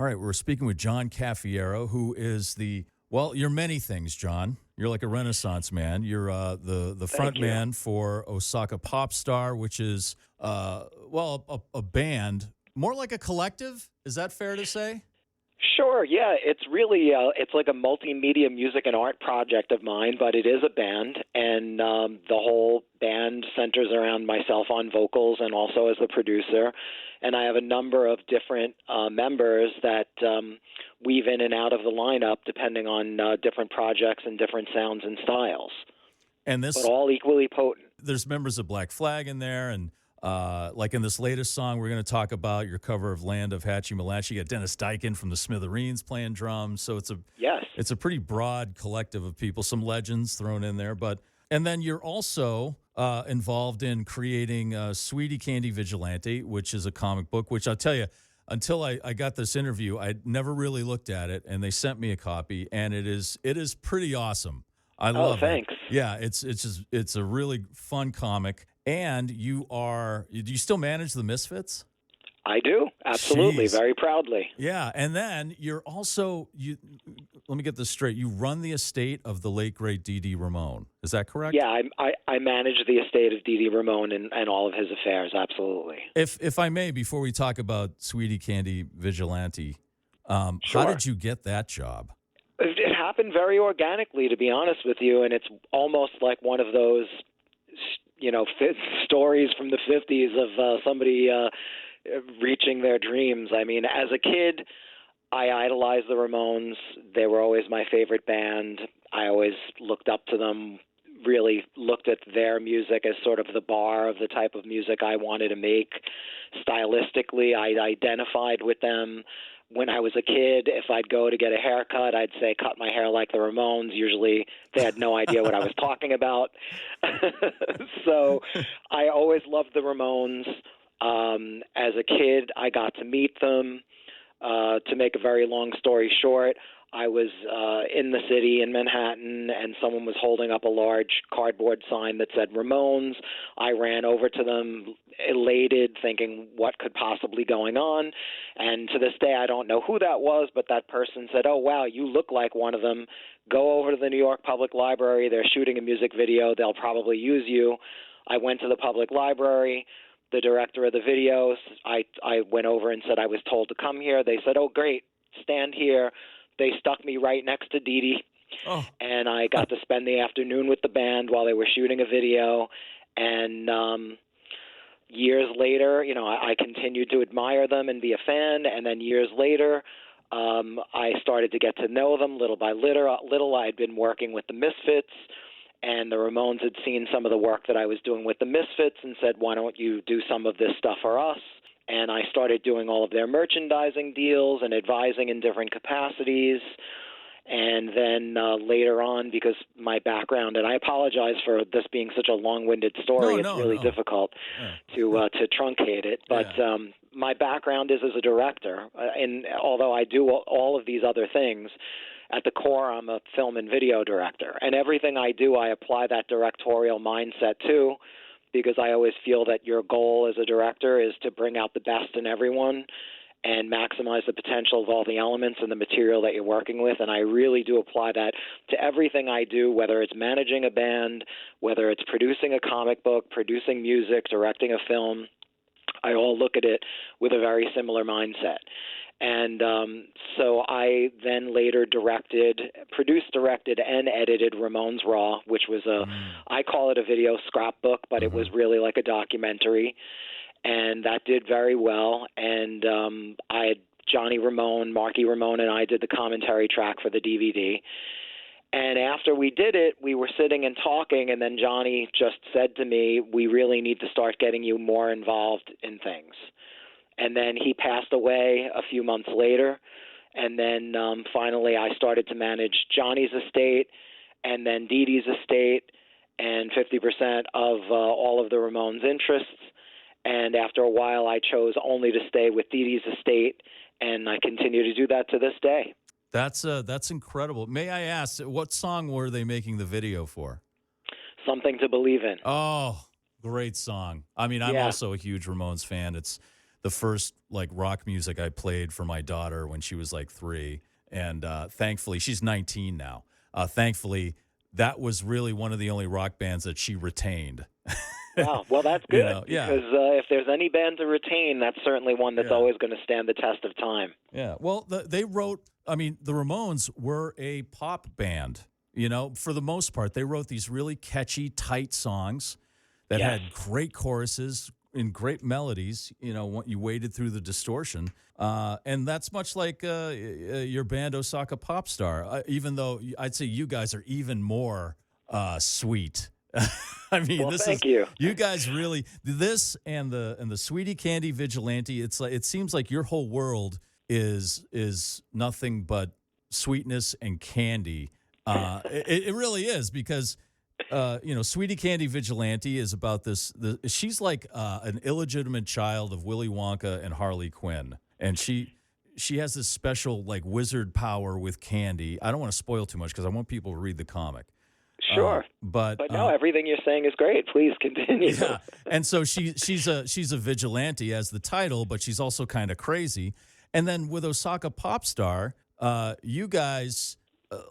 All right, we're speaking with John Cafiero, who is you're many things, John. You're like a Renaissance man. You're the front Thank you. man for Osaka Popstar, which is a band, more like a collective. Is that fair to say? Sure, yeah, it's really it's like a multimedia music and art project of mine, but it is a band, and the whole band centers around myself on vocals and also as the producer. And I have a number of different members that weave in and out of the lineup depending on different projects and different sounds and styles, And but this, all equally potent. there's members of Black Flag in there, and like in this latest song, we're going to talk about your cover of "Land of Hatchie Malachi." You got Dennis Dykin from the Smithereens playing drums, so Yes. it's a pretty broad collective of people, some legends thrown in there, and then you're also involved in creating Sweetie Candy Vigilante, which is a comic book, which I'll tell you, until I got this interview, I'd never really looked at it, and they sent me a copy, and it is pretty awesome. I love it. Thanks. Yeah, it's a really fun comic. And do you still manage the Misfits? I do, absolutely, Jeez. very proudly. Yeah, and then you're also let me get this straight. You run the estate of the late great Dee Dee Ramone. Is that correct? Yeah, I manage the estate of Dee Dee Ramone and all of his affairs, absolutely. If I may, before we talk about Sweetie Candy Vigilante, how Sure. did you get that job? It happened very organically, to be honest with you, and it's almost like one of those, stories from the 50s of somebody reaching their dreams. I mean, as a kid, I idolized the Ramones. They were always my favorite band. I always looked up to them, really looked at their music as sort of the bar of the type of music I wanted to make. Stylistically, I identified with them. When I was a kid, if I'd go to get a haircut, I'd say, cut my hair like the Ramones. Usually they had no idea what I was talking about. So I always loved the Ramones. As a kid, I got to meet them. To make a very long story short, I was in the city in Manhattan, and someone was holding up a large cardboard sign that said Ramones. I ran over to them, elated, thinking what could possibly going on. And to this day, I don't know who that was, but that person said, "Oh, wow, you look like one of them. Go over to the New York Public Library. They're shooting a music video. They'll probably use you." I went to the public library. The director of the videos, I went over and said I was told to come here. They said, "Oh, great, stand here." They stuck me right next to Dee Dee, and I got to spend the afternoon with the band while they were shooting a video. And years later, I continued to admire them and be a fan. And then years later, I started to get to know them little by little. I had been working with the Misfits, and the Ramones had seen some of the work that I was doing with the Misfits and said, "Why don't you do some of this stuff for us?" And I started doing all of their merchandising deals and advising in different capacities. And then later on, because my background, and I apologize for this being such a long-winded story, it's really difficult to truncate it. But my background is as a director. And although I do all of these other things, at the core, I'm a film and video director. And everything I do, I apply that directorial mindset to, because I always feel that your goal as a director is to bring out the best in everyone and maximize the potential of all the elements and the material that you're working with. And I really do apply that to everything I do, whether it's managing a band, whether it's producing a comic book, producing music, directing a film. I all look at it with a very similar mindset. And so I then later produced, directed, and edited Ramones Raw, which was I call it a video scrapbook, but it was really like a documentary. And that did very well. And I had Johnny Ramone, Marky Ramone, and I did the commentary track for the DVD. And after we did it, we were sitting and talking, and then Johnny just said to me, "We really need to start getting you more involved in things." And then he passed away a few months later. And then finally I started to manage Johnny's estate and then Dee Dee's estate and 50% of all of the Ramones' interests. And after a while, I chose only to stay with Dee Dee's estate, and I continue to do that to this day. That's incredible. May I ask, what song were they making the video for? Something to Believe in. Oh, great song. I mean, I'm Yeah. also a huge Ramones fan. the first like rock music I played for my daughter when she was like 3. And thankfully, she's 19 now. Thankfully, that was really one of the only rock bands that she retained. Wow. Well, that's good, Yeah. because if there's any band to retain, that's certainly one that's always going to stand the test of time. Yeah. Well, they wrote, I mean, the Ramones were a pop band, for the most part. They wrote these really catchy, tight songs that had great choruses and great melodies, you waded through the distortion. And that's much like your band, Osaka Popstar, even though I'd say you guys are even more sweet. I mean, well, thank you. You guys really, this and the Sweetie Candy Vigilante. It's like, it seems like your whole world is nothing but sweetness and candy. It really is, because Sweetie Candy Vigilante is about she's like an illegitimate child of Willy Wonka and Harley Quinn, and she has this special like wizard power with candy. I don't want to spoil too much because I want people to read the comic. Sure, but no, everything you're saying is great. Please continue. Yeah, and so she's a vigilante as the title, but she's also kind of crazy. And then with Osaka Popstar, you guys,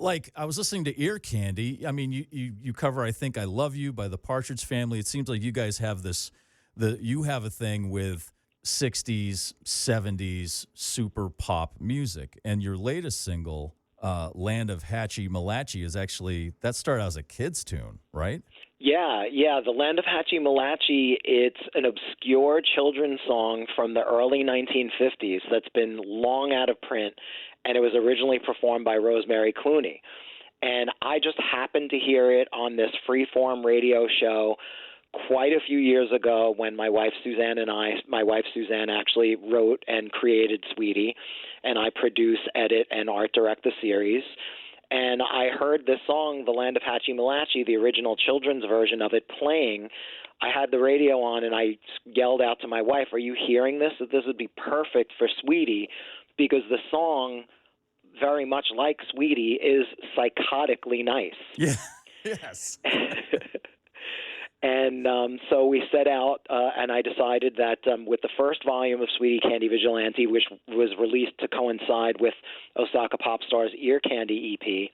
like I was listening to Ear Candy. I mean, you cover I Think I Love You by the Partridge Family. It seems like you guys have you have a thing with 60s, 70s super pop music, and your latest single, Land of Hatchie Malachi, is actually, that started out as a kid's tune, right? Yeah. The Land of Hatchie Malachi, it's an obscure children's song from the early 1950s that's been long out of print, and it was originally performed by Rosemary Clooney. And I just happened to hear it on this freeform radio show quite a few years ago when my wife Suzanne actually wrote and created Sweetie, and I produce, edit, and art direct the series. And I heard this song, The Land of Hatchie Malachi, the original children's version of it, playing. I had the radio on, and I yelled out to my wife, "Are you hearing this? That this would be perfect for Sweetie," because the song, very much like Sweetie, is psychotically nice. Yeah. Yes. And so we set out, and I decided that with the first volume of Sweetie Candy Vigilante, which was released to coincide with Osaka Popstar's Ear Candy EP,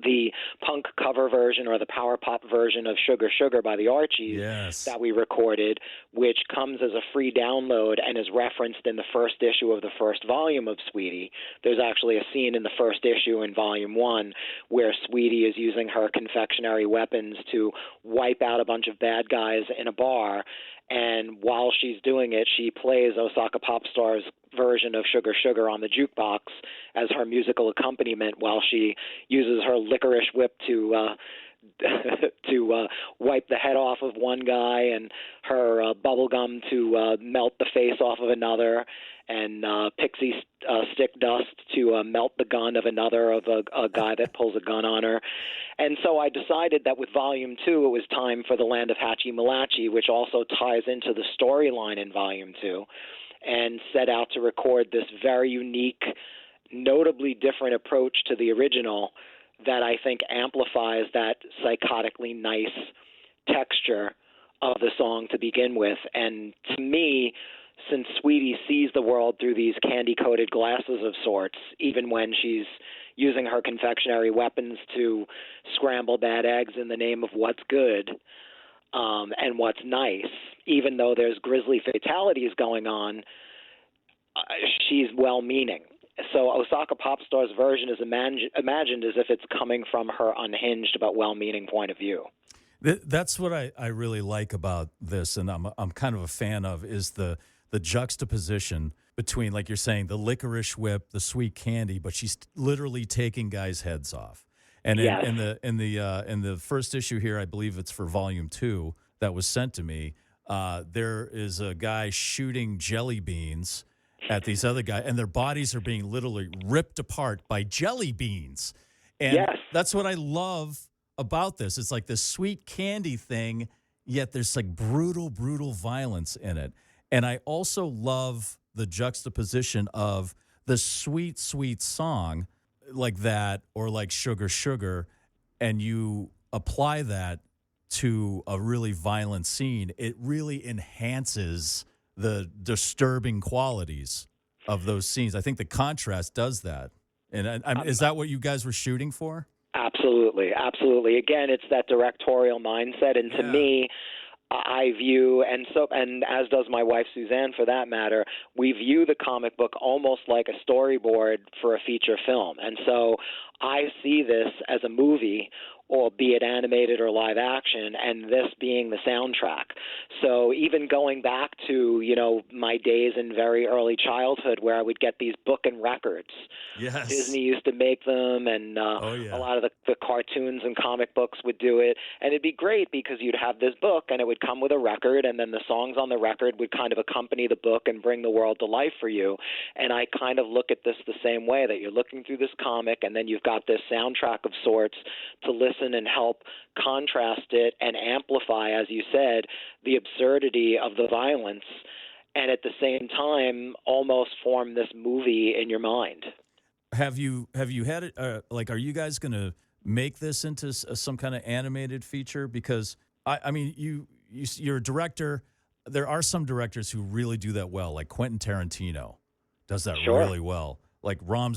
the punk cover version or the power pop version of Sugar Sugar by the Archies that we recorded, which comes as a free download and is referenced in the first issue of the first volume of Sweetie. There's actually a scene in the first issue in volume 1 where Sweetie is using her confectionery weapons to wipe out a bunch of bad guys in a bar. And while she's doing it, she plays Osaka Popstar's version of Sugar Sugar on the jukebox as her musical accompaniment while she uses her licorice whip to wipe the head off of one guy, and her bubble gum to melt the face off of another, and pixie stick dust to melt the gun of another, of a guy that pulls a gun on her. And so I decided that with Volume 2, it was time for The Land of Hatchie Malachi, which also ties into the storyline in Volume 2, and set out to record this very unique, notably different approach to the original that I think amplifies that psychotically nice texture of the song to begin with. And to me, since Sweetie sees the world through these candy-coated glasses of sorts, even when she's using her confectionery weapons to scramble bad eggs in the name of what's good and what's nice, even though there's grisly fatalities going on, she's well-meaning. So Osaka Popstar's version is imagined as if it's coming from her unhinged but well-meaning point of view. That's what I really like about this, and I'm kind of a fan of, is the juxtaposition between, like you're saying, the licorice whip, the sweet candy, but she's literally taking guys' heads off. And in the first issue here, I believe it's for Volume 2 that was sent to me, there is a guy shooting jelly beans at these other guys, and their bodies are being literally ripped apart by jelly beans. And that's what I love about this. It's like this sweet candy thing, yet there's like brutal violence in it. And I also love the juxtaposition of the sweet song like that, or like Sugar Sugar, and you apply that to a really violent scene. It really enhances the disturbing qualities of those scenes. I think the contrast does that. And is that what you guys were shooting for? Absolutely, absolutely. Again, it's that directorial mindset, and to me, I view, and as does my wife Suzanne for that matter, we view the comic book almost like a storyboard for a feature film. And so I see this as a movie, or be it animated or live action, and this being the soundtrack. So even going back to, my days in very early childhood where I would get these book and records. Yes. Disney used to make them, and a lot of the cartoons and comic books would do it. And it'd be great because you'd have this book, and it would come with a record, and then the songs on the record would kind of accompany the book and bring the world to life for you. And I kind of look at this the same way, that you're looking through this comic, and then you've got this soundtrack of sorts to listen and help contrast it and amplify, as you said, the absurdity of the violence, and at the same time almost form this movie in your mind. Have you had it? Are you guys going to make this into some kind of animated feature? Because I mean, you're a director. There are some directors who really do that well, like Quentin Tarantino does that really well. Like Rob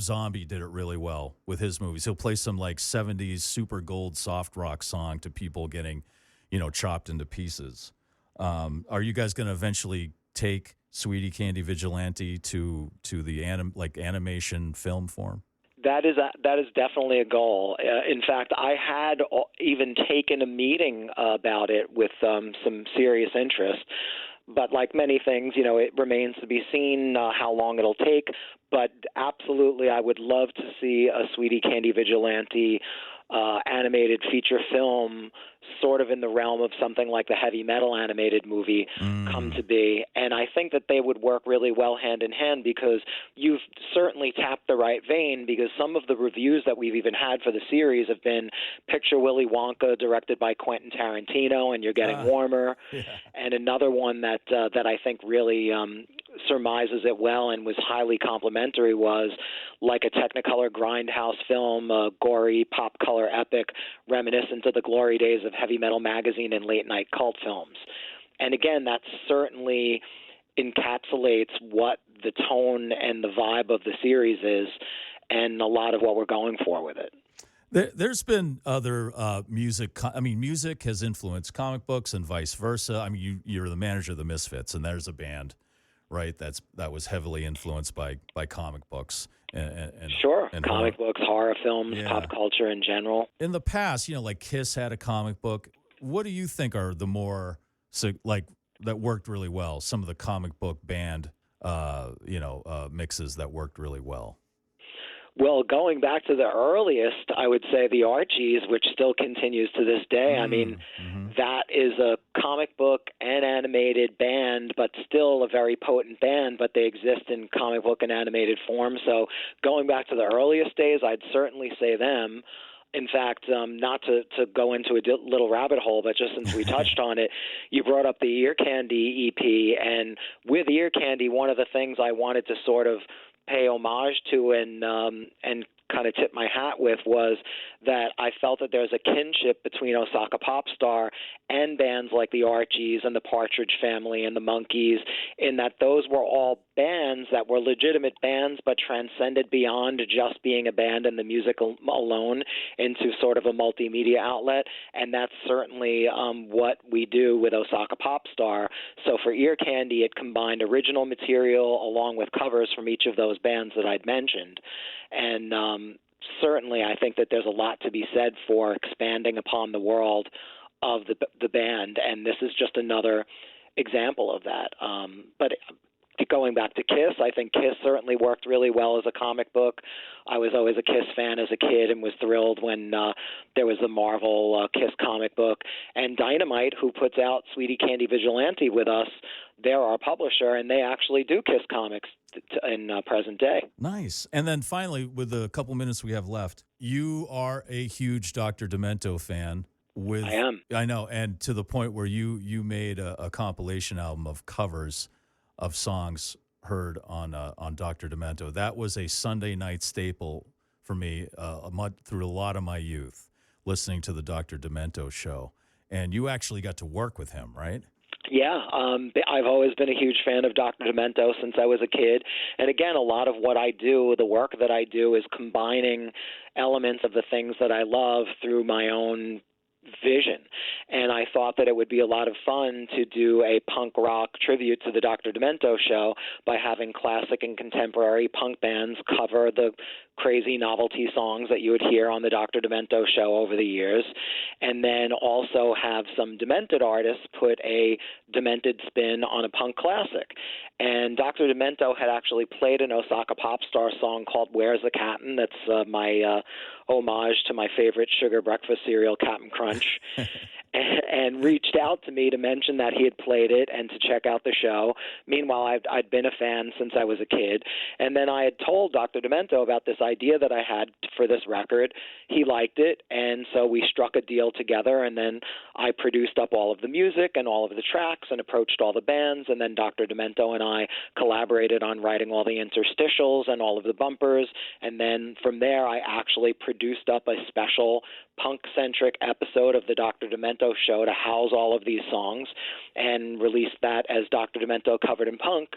Zombie did it really well with his movies. He'll play some like 70s super gold soft rock song to people getting, chopped into pieces. Are you guys going to eventually take Sweetie Candy Vigilante to the animation film form? That is definitely a goal. In fact, I had even taken a meeting about it with some serious interest. But like many things, it remains to be seen how long it'll take. But absolutely, I would love to see a Sweetie Candy Vigilante animated feature film, sort of in the realm of something like the heavy metal animated movie come to be. And I think that they would work really well hand in hand, because you've certainly tapped the right vein, because some of the reviews that we've even had for the series have been Picture Willy Wonka, directed by Quentin Tarantino, and You're Getting Warmer. Yeah. And another one that I think really surmises it well and was highly complimentary was Like a Technicolor Grindhouse film, a gory pop color epic reminiscent of the glory days of heavy metal magazine and late night cult films. And again, that certainly encapsulates what the tone and the vibe of the series is, and a lot of what we're going for with it. There's been other music. Music has influenced comic books and vice versa. I mean, you're the manager of the Misfits, and there's a band, right? That was heavily influenced by comic books. And comic books, horror films, pop culture in general. In the past, like Kiss had a comic book. What do you think are the more that worked really well? Some of the comic book band, mixes that worked really well. Well, going back to the earliest, I would say the Archies, which still continues to this day. I mean, that is a comic book and animated band, but still a very potent band, but they exist in comic book and animated form. So going back to the earliest days, I'd certainly say them. In fact, not to go into a little rabbit hole, but just since we touched on it, you brought up the Ear Candy EP. And with Ear Candy, one of the things I wanted to sort of pay homage to and kind of tip my hat with was that I felt that there's a kinship between Osaka Popstar and bands like the Archies and the Partridge Family and the Monkees, in that those were all bands that were legitimate bands but transcended beyond just being a band and the music alone into sort of a multimedia outlet. And that's certainly what we do with Osaka Popstar. So for Ear Candy, it combined original material along with covers from each of those bands that I'd mentioned. And certainly I think that there's a lot to be said for expanding upon the world of the band, and this is just another example of that. But going back to Kiss, I think Kiss certainly worked really well as a comic book. I was always a Kiss fan as a kid and was thrilled when there was the Marvel Kiss comic book. And Dynamite, who puts out Sweetie Candy Vigilante with us, they're our publisher, and they actually do Kiss comics in present day. Nice. And then finally, with the couple minutes we have left, you are a huge Dr. Demento fan. I am. I know, and to the point where you made a compilation album of covers of songs heard on Dr. Demento. That was a Sunday night staple for me through a lot of my youth, listening to the Dr. Demento show. And you actually got to work with him, right? Yeah, I've always been a huge fan of Dr. Demento since I was a kid. And again, a lot of what I do, the work that I do, is combining elements of the things that I love through my own vision. And I thought that it would be a lot of fun to do a punk rock tribute to the Dr. Demento show by having classic and contemporary punk bands cover the crazy novelty songs that you would hear on the Dr. Demento show over the years, and then also have some demented artists put a demented spin on a punk classic. And Dr. Demento had actually played an Osaka Popstar song called Where's the Cap'n? That's my homage to my favorite sugar breakfast cereal, Cap'n Crunch, and reached out to me to mention that he had played it and to check out the show. Meanwhile, I'd been a fan since I was a kid. And then I had told Dr. Demento about this idea that I had for this record. He liked it, and so we struck a deal together, and then I produced up all of the music and all of the tracks and approached all the bands, and then Dr. Demento and I collaborated on writing all the interstitials and all of the bumpers, and then from there I actually produced up a special punk-centric episode of the Dr. Demento show to house all of these songs and released that as Dr. Demento Covered in Punk.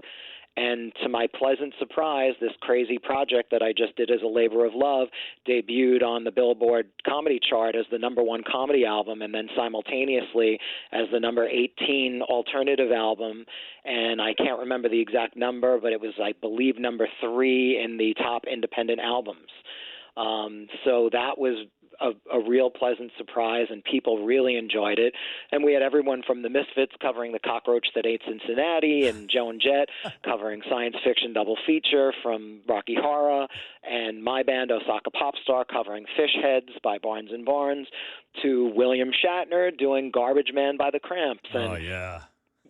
And to my pleasant surprise, this crazy project that I just did as a labor of love debuted on the Billboard comedy chart as the #1 comedy album, and then simultaneously as the number 18 alternative album. And I can't remember the exact number, but it was, I believe, number 3 in the top independent albums. So that was a real pleasant surprise, and people really enjoyed it. And we had everyone from the Misfits covering The Cockroach That Ate Cincinnati, and Joe and Jet covering science fiction double feature from Rocky Horror, and my band Osaka Popstar covering Fish Heads by Barnes and Barnes, to William Shatner doing Garbage Man by the Cramps, and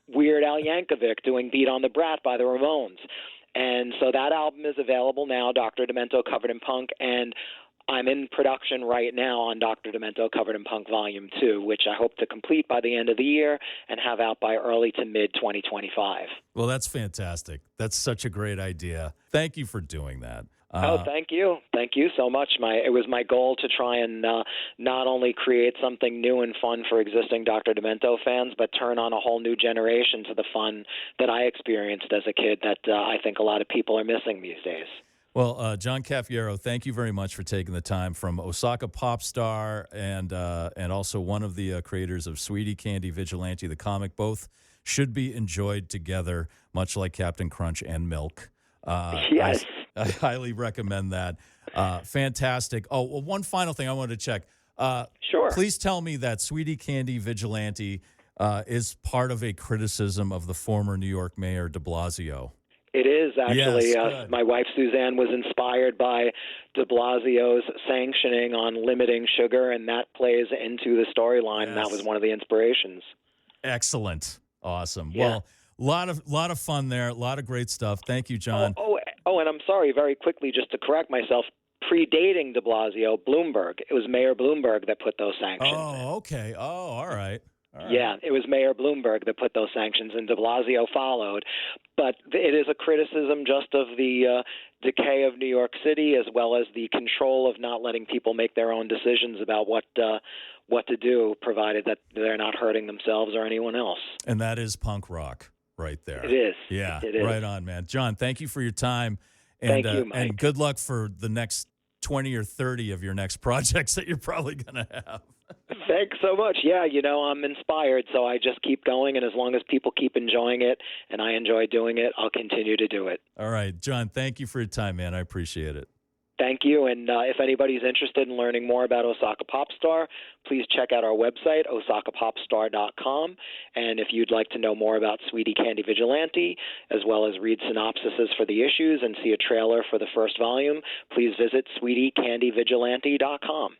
Weird Al Yankovic doing Beat on the Brat by the Ramones. And so that album is available now, Dr. Demento Covered in Punk, and I'm in production right now on Dr. Demento Covered in Punk Volume 2, which I hope to complete by the end of the year and have out by early to mid-2025. Well, that's fantastic. That's such a great idea. Thank you for doing that. Thank you. Thank you so much. It was my goal to try and not only create something new and fun for existing Dr. Demento fans, but turn on a whole new generation to the fun that I experienced as a kid that I think a lot of people are missing these days. Well, John Cafiero, thank you very much for taking the time, from Osaka Popstar and also one of the creators of Sweetie Candy Vigilante, the comic. Both should be enjoyed together, much like Captain Crunch and Milk. Yes. I highly recommend that. Fantastic. Oh, well, one final thing I wanted to check. Sure. Please tell me that Sweetie Candy Vigilante is part of a criticism of the former New York Mayor de Blasio. It is, actually. Yes, my wife, Suzanne, was inspired by de Blasio's sanctioning on limiting sugar, and that plays into the storyline, and that was one of the inspirations. Excellent. Awesome. Yeah. Well, lot of fun there. A lot of great stuff. Thank you, John. Oh, and I'm sorry, very quickly, just to correct myself, predating de Blasio, Bloomberg. It was Mayor Bloomberg that put those sanctions in. Oh, okay. Oh, all right. Yeah, it was Mayor Bloomberg that put those sanctions, and de Blasio followed. But it is a criticism just of the decay of New York City, as well as the control of not letting people make their own decisions about what to do, provided that they're not hurting themselves or anyone else. And that is punk rock right there. It is. Yeah, it is. Right on, man. John, thank you for your time. And, thank you, Mike. And good luck for the next 20 or 30 of your next projects that you're probably going to have. Thanks so much. Yeah, I'm inspired, so I just keep going, and as long as people keep enjoying it and I enjoy doing it, I'll continue to do it. All right, John, thank you for your time, man. I appreciate it. Thank you, and if anybody's interested in learning more about Osaka Popstar, please check out our website, osakapopstar.com, and if you'd like to know more about Sweetie Candy Vigilante, as well as read synopsises for the issues and see a trailer for the first volume, please visit sweetiecandyvigilante.com.